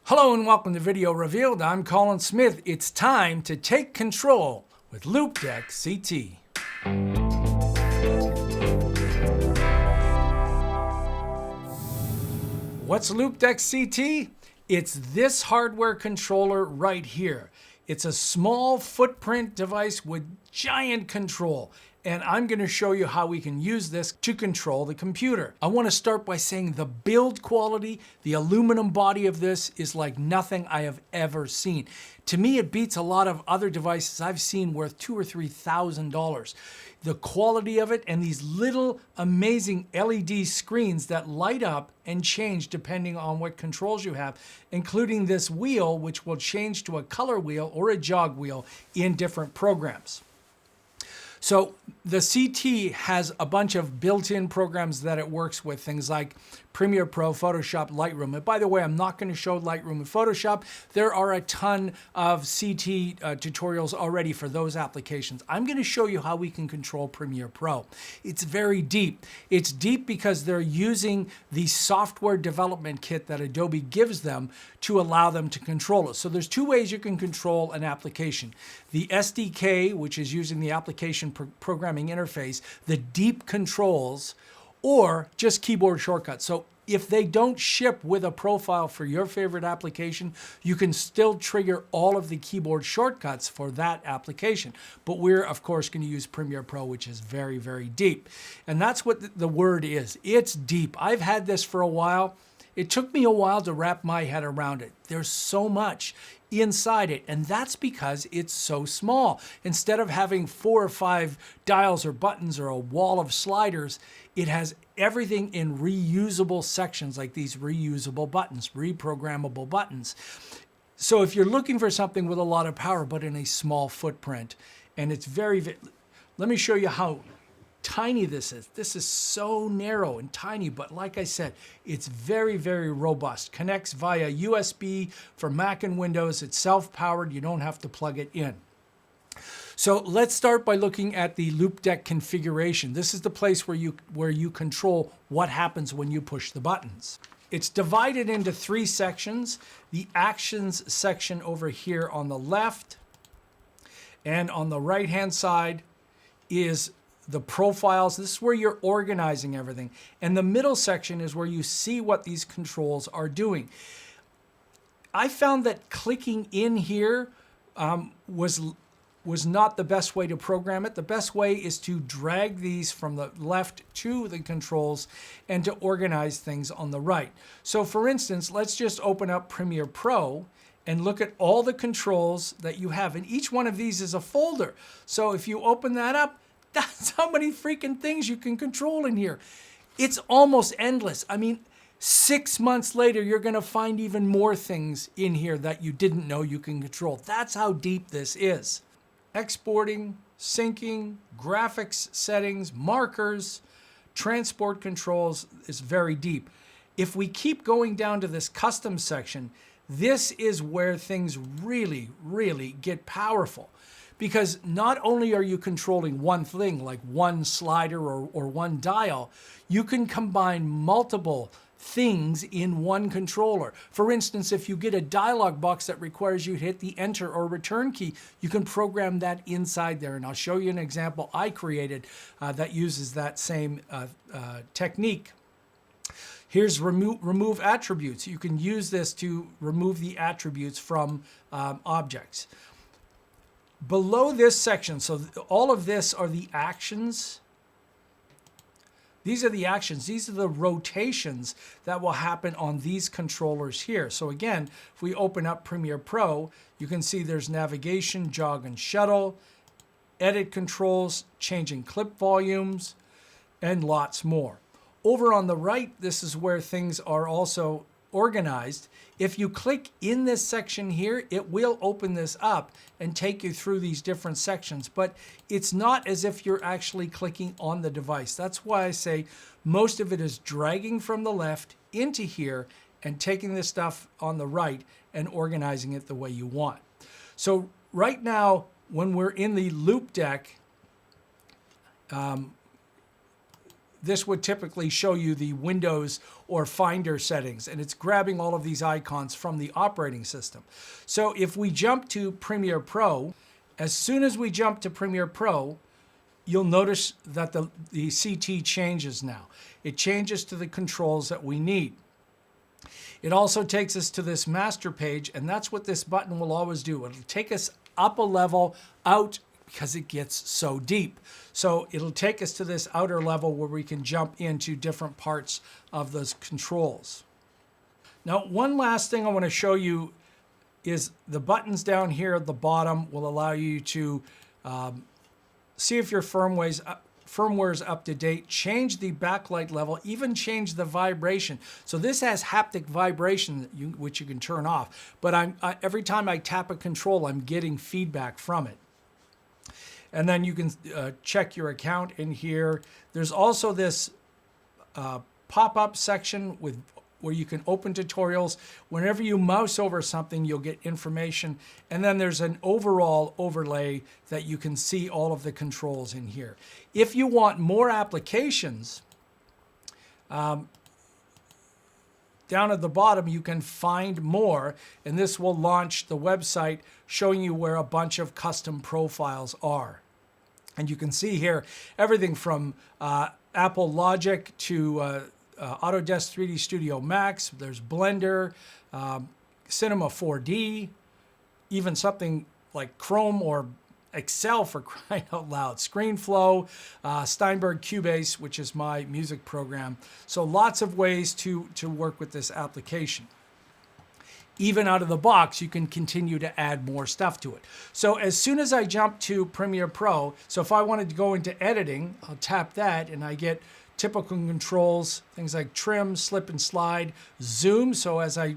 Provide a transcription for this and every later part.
Hello and welcome to Video Revealed. I'm Colin Smith. It's time to take control with Loupedeck CT. What's Loupedeck CT? It's this hardware controller right here. It's a small footprint device with giant control. And I'm going to show you how we can use this to control the computer. I want to start by saying the build quality, the aluminum body of this is like nothing I have ever seen. To me, it beats a lot of other devices I've seen worth $2,000 or $3,000. The quality of it and these little amazing LED screens that light up and change depending on what controls you have, including this wheel, which will change to a color wheel or a jog wheel in different programs. So the CT has a bunch of built-in programs that it works with, things like Premiere Pro, Photoshop, Lightroom. And by the way, I'm not going to show Lightroom and Photoshop. There are a ton of CT tutorials already for those applications. I'm going to show you how we can control Premiere Pro. It's very deep. It's deep because they're using the software development kit that Adobe gives them to allow them to control it. So there's two ways you can control an application. The SDK, which is using the application programming interface, the deep controls, or just keyboard shortcuts. So if they don't ship with a profile for your favorite application, you can still trigger all of the keyboard shortcuts for that application. But we're, of course, going to use Premiere Pro, which is very, very deep. And that's what the word is. It's deep. I've had this for a while. It took me a while to wrap my head around it. There's so much inside it, and that's because it's so small. Instead of having 4 or 5 dials or buttons or a wall of sliders, it has everything in reusable sections like these reusable buttons, reprogrammable buttons. So if you're looking for something with a lot of power but in a small footprint, and it's let me show you how tiny this is. This is so narrow and tiny, but like I said, it's very, very robust. Connects via USB for Mac and Windows. It's self-powered. You don't have to plug it in. So let's start by looking at the Loupedeck configuration. This is the place where you control what happens when you push the buttons. It's divided into 3 sections. The actions section over here on the left, and on the right-hand side is the profiles. This is where you're organizing everything. And the middle section is where you see what these controls are doing. I found that clicking in here was not the best way to program it. The best way is to drag these from the left to the controls and to organize things on the right. So for instance, let's just open up Premiere Pro and look at all the controls that you have. And each one of these is a folder. So if you open that up, that's how many freaking things you can control in here. It's almost endless. I mean, 6 months later, you're going to find even more things in here that you didn't know you can control. That's how deep this is. Exporting, syncing, graphics settings, markers, transport controls is very deep. If we keep going down to this custom section, this is where things really, really get powerful. Because not only are you controlling one thing, like one slider or one dial, you can combine multiple things in one controller. For instance, if you get a dialog box that requires you to hit the enter or return key, you can program that inside there. And I'll show you an example I created that uses that same technique. Here's remove attributes. You can use this to remove the attributes from objects. Below this section, so all of this are the actions. These are the actions. These are the rotations that will happen on these controllers here. So again, if we open up Premiere Pro, you can see there's navigation, jog and shuttle, edit controls, changing clip volumes, and lots more. Over on the right, this is where things are also organized. If you click in this section here, it will open this up and take you through these different sections, but it's not as if you're actually clicking on the device. That's why I say most of it is dragging from the left into here and taking this stuff on the right and organizing it the way you want. So right now, when we're in the Loupedeck, this would typically show you the Windows or Finder settings, and it's grabbing all of these icons from the operating system. So if we jump to Premiere Pro, as soon as we jump to Premiere Pro, you'll notice that the CT changes now. It changes to the controls that we need. It also takes us to this master page, and that's what this button will always do. It'll take us up a level out because it gets so deep. So it'll take us to this outer level where we can jump into different parts of those controls. Now, one last thing I want to show you is the buttons down here at the bottom will allow you to see if your firmware's up to date, change the backlight level, even change the vibration. So this has haptic vibration, which you can turn off. But every time I tap a control, I'm getting feedback from it. And then you can check your account in here. There's also this pop-up section where you can open tutorials. Whenever you mouse over something, you'll get information. And then there's an overall overlay that you can see all of the controls in here. If you want more applications, down at the bottom, you can find more, and this will launch the website showing you where a bunch of custom profiles are. And you can see here everything from Apple Logic to Autodesk 3D Studio Max. There's Blender, Cinema 4D, even something like Chrome or Excel for crying out loud, ScreenFlow, Steinberg Cubase, which is my music program. So lots of ways to work with this application. Even out of the box, you can continue to add more stuff to it. So as soon as I jump to Premiere Pro, so if I wanted to go into editing, I'll tap that and I get typical controls, things like trim, slip and slide, zoom. So as I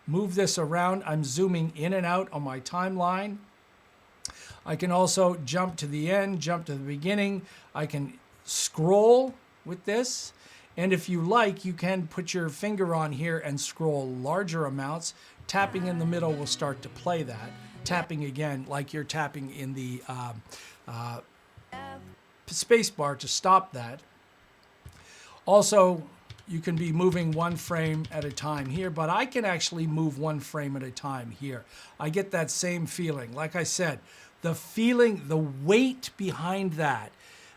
move this around, I'm zooming in and out on my timeline. I can also jump to the end, jump to the beginning. I can scroll with this. And if you like, you can put your finger on here and scroll larger amounts. Tapping in the middle will start to play that. Tapping again, like you're tapping in the space bar to stop that. Also, you can be moving one frame at a time here, but I can actually move one frame at a time here. I get that same feeling. Like I said, the feeling, the weight behind that,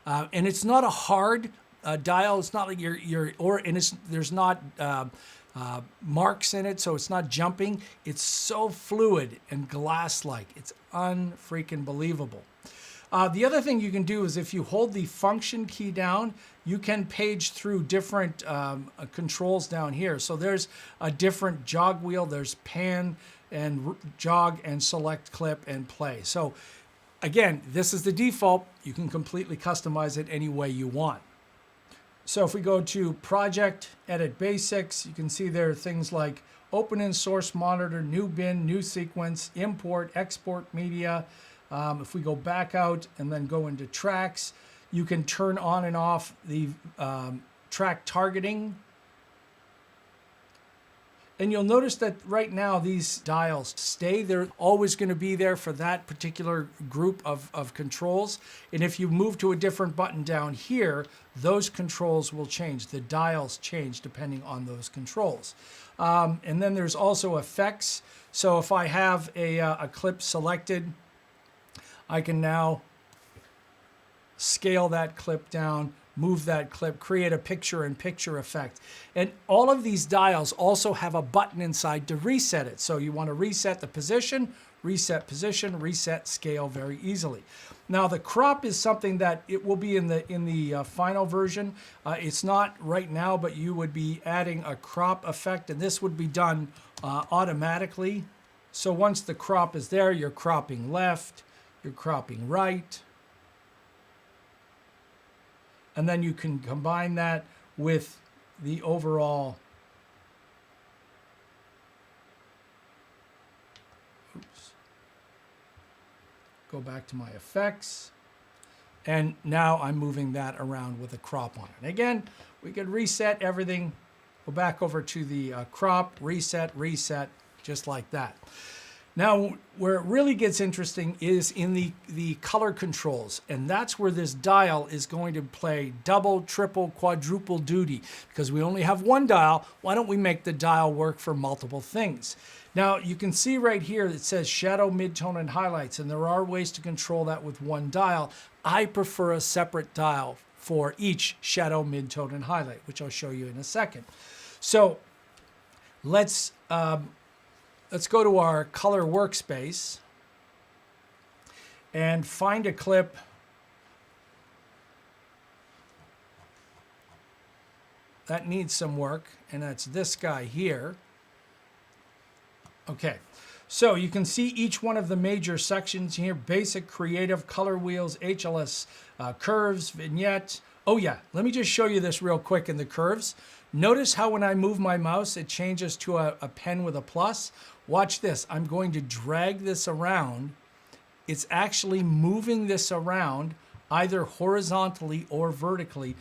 and it's not a hard dial. It's not like there's not marks in it, so it's not jumping. It's so fluid and glass-like. It's unfreaking believable. The other thing you can do is if you hold the function key down, you can page through different controls down here. So there's a different jog wheel. There's pan and jog and select clip and play. So again, this is the default. You can completely customize it any way you want. So if we go to Project, Edit Basics, you can see there are things like Open in Source Monitor, New Bin, New Sequence, Import, Export Media. If we go back out and then go into Tracks, you can turn on and off the track targeting. And you'll notice that right now these dials stay. They're always going to be there for that particular group of controls. And if you move to a different button down here, those controls will change. The dials change depending on those controls. And then there's also effects. So if I have a clip selected, I can now scale that clip down, move that clip, create a picture-in-picture effect. And all of these dials also have a button inside to reset it. So you want to reset the position, reset scale very easily. Now the crop is something that it will be in the final version. It's not right now, but you would be adding a crop effect, and this would be done automatically. So once the crop is there, you're cropping left, you're cropping right. And then you can combine that with the overall, go back to my effects. And now I'm moving that around with a crop on it. Again, we could reset everything, go back over to the crop, reset, just like that. Now, where it really gets interesting is in the color controls, and that's where this dial is going to play double, triple, quadruple duty. Because we only have one dial, why don't we make the dial work for multiple things? Now, you can see right here it says shadow, midtone, and highlights, and there are ways to control that with one dial. I prefer a separate dial for each shadow, midtone, and highlight, which I'll show you in a second. So let's go to our color workspace and find a clip that needs some work, and that's this guy here. Okay, so you can see each one of the major sections here: basic, creative, color wheels, HLS, curves, vignette. Oh yeah, let me just show you this real quick in the curves. Notice how when I move my mouse, it changes to a pen with a plus. Watch this. I'm going to drag this around. It's actually moving this around either horizontally or vertically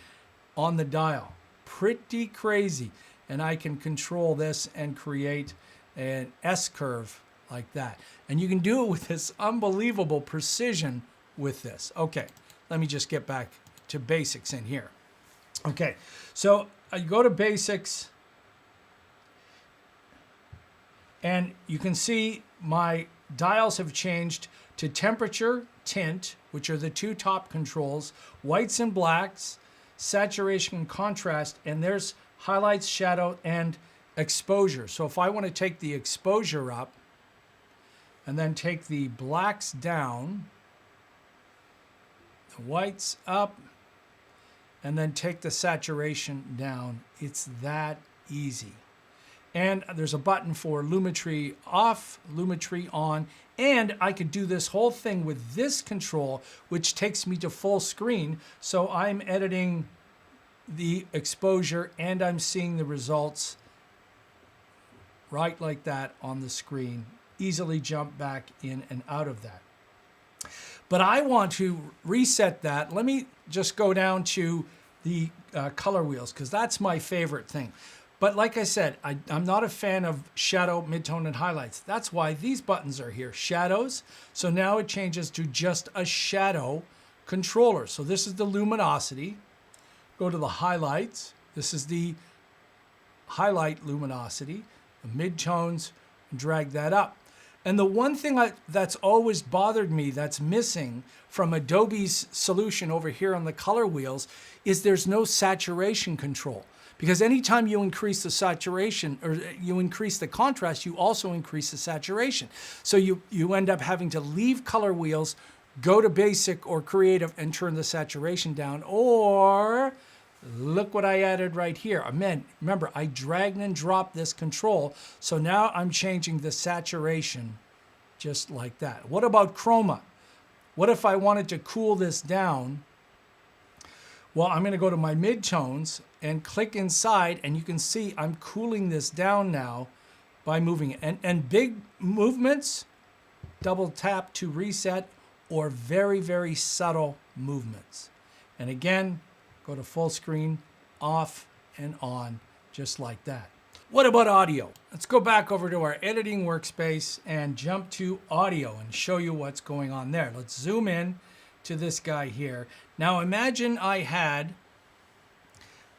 on the dial. Pretty crazy. And I can control this and create an S curve like that. And you can do it with this unbelievable precision with this. Okay, let me just get back to basics in here. Okay, so I go to basics, and you can see my dials have changed to temperature, tint, which are the two top controls, whites and blacks, saturation and contrast, and there's highlights, shadow, and exposure. So if I want to take the exposure up and then take the blacks down, the whites up, and then take the saturation down, it's that easy. And there's a button for Lumetri off, Lumetri on, and I could do this whole thing with this control, which takes me to full screen. So I'm editing the exposure and I'm seeing the results right like that on the screen. Easily jump back in and out of that. But I want to reset that. Let me just go down to the color wheels, because that's my favorite thing. But like I said, I'm not a fan of shadow, midtone, and highlights. That's why these buttons are here. Shadows. So now it changes to just a shadow controller. So this is the luminosity. Go to the highlights. This is the highlight luminosity. The midtones, and drag that up. And the one thing that's always bothered me that's missing from Adobe's solution over here on the color wheels is there's no saturation control. Because anytime you increase the saturation or you increase the contrast, you also increase the saturation. So you end up having to leave color wheels, go to basic or creative and turn the saturation down. Or look what I added right here. Remember, I dragged and dropped this control. So now I'm changing the saturation just like that. What about chroma? What if I wanted to cool this down? Well, I'm going to go to my midtones and click inside, and you can see I'm cooling this down now by moving it. And big movements, double tap to reset, or very, very subtle movements. And again, go to full screen, off and on, just like that. What about audio? Let's go back over to our editing workspace and jump to audio and show you what's going on there. Let's zoom in to this guy here. Now imagine I had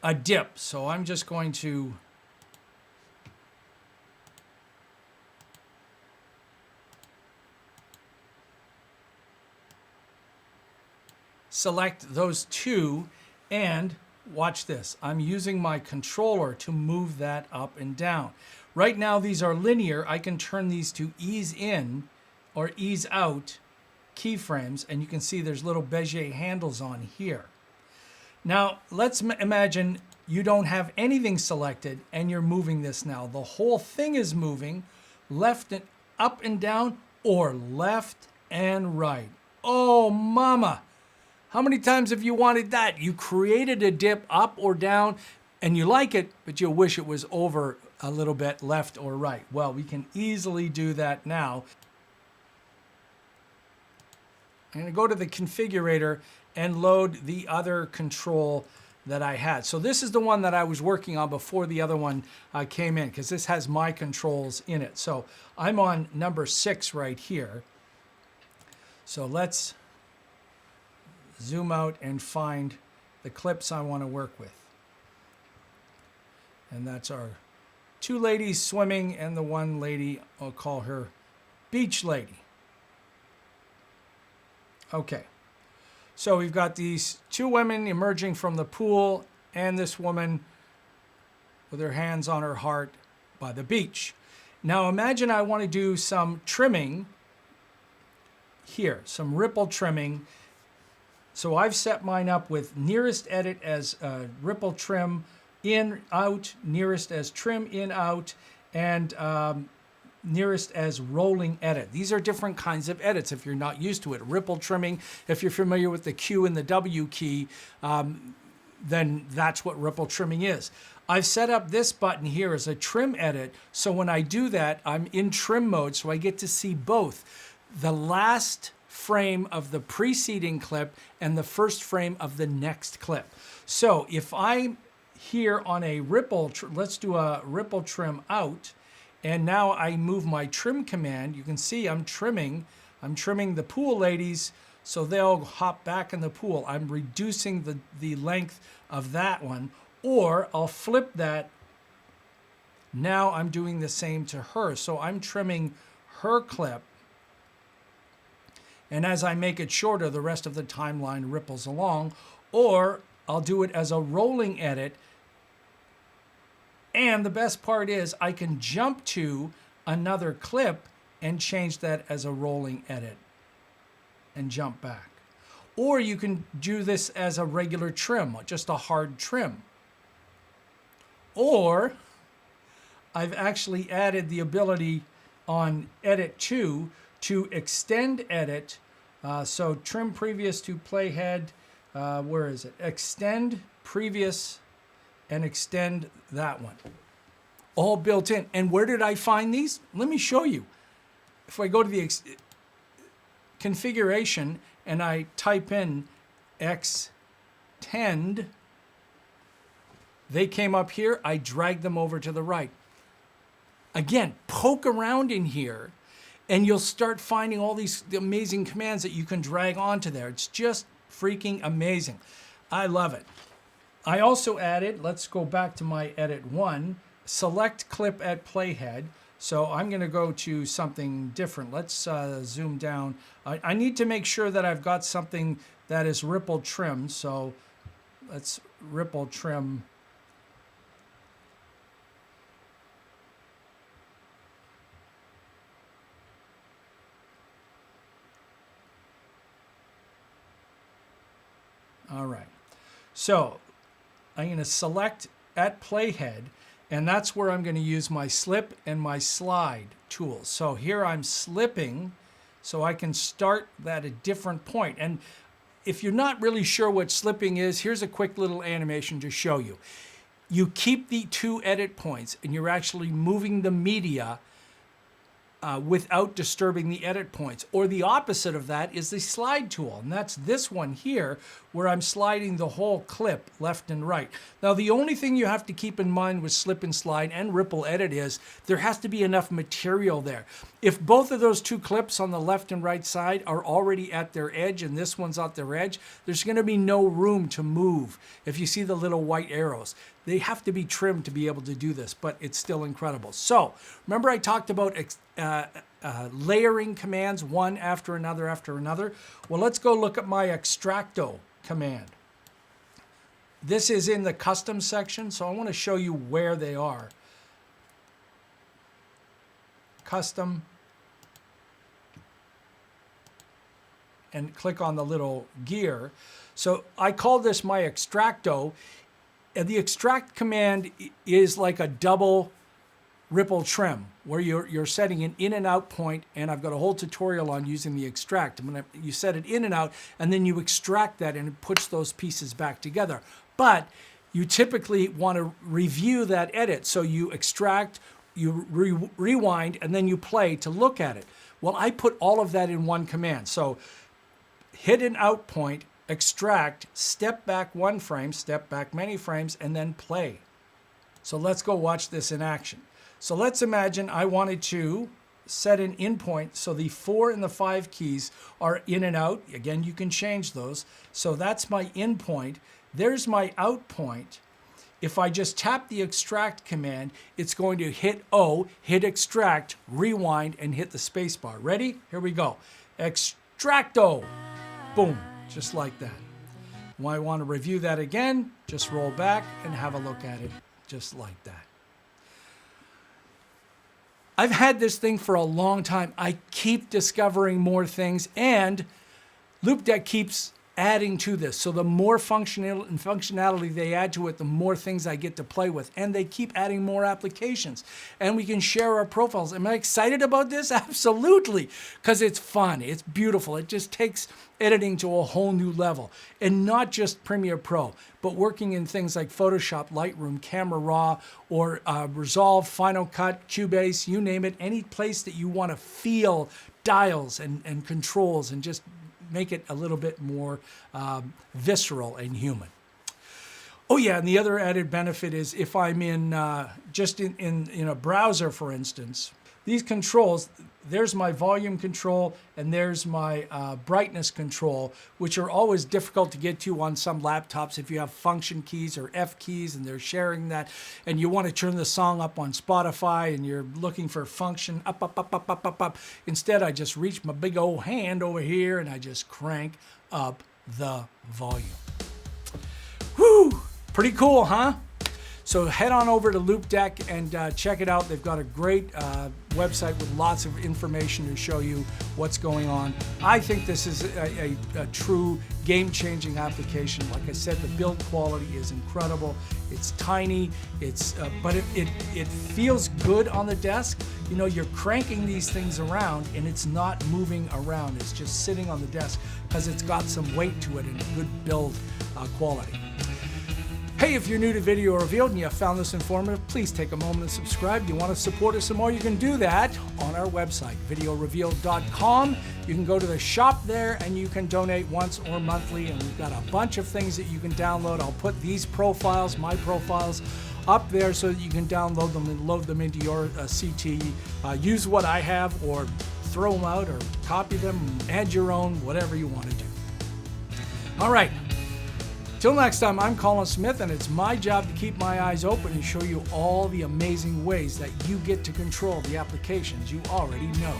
a dip. So I'm just going to select those two, and watch this. I'm using my controller to move that up and down. Right now these are linear. I can turn these to ease in or ease out keyframes, and you can see there's little bezier handles on here. Now let's imagine you don't have anything selected and you're moving this now. The whole thing is moving left and up and down, or left and right. Oh mama, how many times have you wanted that? You created a dip up or down and you like it, but you wish it was over a little bit left or right. Well, we can easily do that now. I'm going to go to the configurator and load the other control that I had. So this is the one that I was working on before the other one came in, because this has my controls in it. So I'm on number 6 right here. So let's zoom out and find the clips I want to work with. And that's our 2 ladies swimming and the 1 lady, I'll call her beach lady. Okay. So we've got these 2 women emerging from the pool and this woman with her hands on her heart by the beach. Now imagine I want to do some trimming here, some ripple trimming. So I've set mine up with nearest edit as ripple trim in, out, nearest as trim in, out, and nearest as rolling edit. These are different kinds of edits if you're not used to it. Ripple trimming, if you're familiar with the Q and the W key, then that's what ripple trimming is. I've set up this button here as a trim edit, so when I do that, I'm in trim mode, so I get to see both the last frame of the preceding clip and the first frame of the next clip. So if I'm here on a ripple, let's do a ripple trim out, and now I move my trim command. You can see I'm trimming the pool ladies so they'll hop back in the pool. I'm reducing the length of that one, or I'll flip that. Now I'm doing the same to her. So I'm trimming her clip, and as I make it shorter, the rest of the timeline ripples along, or I'll do it as a rolling edit. And the best part is I can jump to another clip and change that as a rolling edit and jump back. Or you can do this as a regular trim, just a hard trim. Or I've actually added the ability on Edit 2 to extend edit. So trim previous to playhead, where is it? Extend previous and extend that one. All built in. And where did I find these? Let me show you. If I go to the configuration and I type in extend, they came up here. I dragged them over to the right. Again, poke around in here and you'll start finding all these amazing commands that you can drag onto there. It's just freaking amazing. I love it. I also added, let's go back to my edit 1, select clip at playhead. So I'm going to go to something different. Let's zoom down. I need to make sure that I've got something that is ripple trimmed. So let's ripple trim. All right. So I'm going to select at playhead, and that's where I'm going to use my slip and my slide tools. So here I'm slipping, so I can start at a different point. And if you're not really sure what slipping is, here's a quick little animation to show you. You keep the 2 edit points, and you're actually moving the media without disturbing the edit points. Or the opposite of that is the slide tool, and that's this one here, where I'm sliding the whole clip left and right. Now, the only thing you have to keep in mind with slip and slide and ripple edit is there has to be enough material there. If both of those 2 clips on the left and right side are already at their edge and this one's at their edge, there's going to be no room to move. If you see the little white arrows, they have to be trimmed to be able to do this, but it's still incredible. So remember I talked about layering commands, one after another after another. Well, let's go look at my extracto command. This is in the custom section, so I want to show you where they are. Custom, and click on the little gear. So I call this my extracto. And the extract command is like a double ripple trim, where you're setting an in and out point, and I've got a whole tutorial on using the extract. You set it in and out, and then you extract that, and it puts those pieces back together. But you typically want to review that edit, so you extract, you rewind, and then you play to look at it. Well, I put all of that in one command. So hit an out point, extract, step back one frame, step back many frames, and then play. So let's go watch this in action. So let's imagine I wanted to set an in point so the 4 and the 5 keys are in and out. Again, you can change those. So that's my in point. There's my out point. If I just tap the extract command, it's going to hit O, hit extract, rewind, and hit the space bar. Ready? Here we go. Extracto. Boom, just like that. When I want to review that again, just roll back and have a look at it just like that. I've had this thing for a long time. I keep discovering more things, and Loupedeck keeps adding to this. So the more functionality they add to it, the more things I get to play with. And they keep adding more applications. And we can share our profiles. Am I excited about this? Absolutely. Because it's fun. It's beautiful. It just takes editing to a whole new level. And not just Premiere Pro, but working in things like Photoshop, Lightroom, Camera Raw, or Resolve, Final Cut, Cubase, you name it. Any place that you want to feel dials and controls and just make it a little bit more visceral and human. Oh yeah, and the other added benefit is if I'm in just in a browser, for instance, these controls, there's my volume control and there's my brightness control, which are always difficult to get to on some laptops if you have function keys or F keys and they're sharing that, and you want to turn the song up on Spotify and you're looking for function up, up, up, up, up, up, up. Instead, I just reach my big old hand over here and I just crank up the volume. Whew, pretty cool, huh? So head on over to Loupedeck and check it out. They've got a great website with lots of information to show you what's going on. I think this is a true game-changing application. Like I said, the build quality is incredible. It's tiny, but it feels good on the desk. You know, you're cranking these things around and it's not moving around. It's just sitting on the desk because it's got some weight to it and good build quality. Hey, if you're new to Video Revealed and you found this informative, please take a moment and subscribe. You want to support us some more, you can do that on our website, VideoRevealed.com. You can go to the shop there and you can donate once or monthly, and we've got a bunch of things that you can download. I'll put these profiles, my profiles, up there so that you can download them and load them into your CT. Use what I have or throw them out or copy them, add your own, whatever you want to do. All right. Till next time, I'm Colin Smith, and it's my job to keep my eyes open and show you all the amazing ways that you get to control the applications you already know.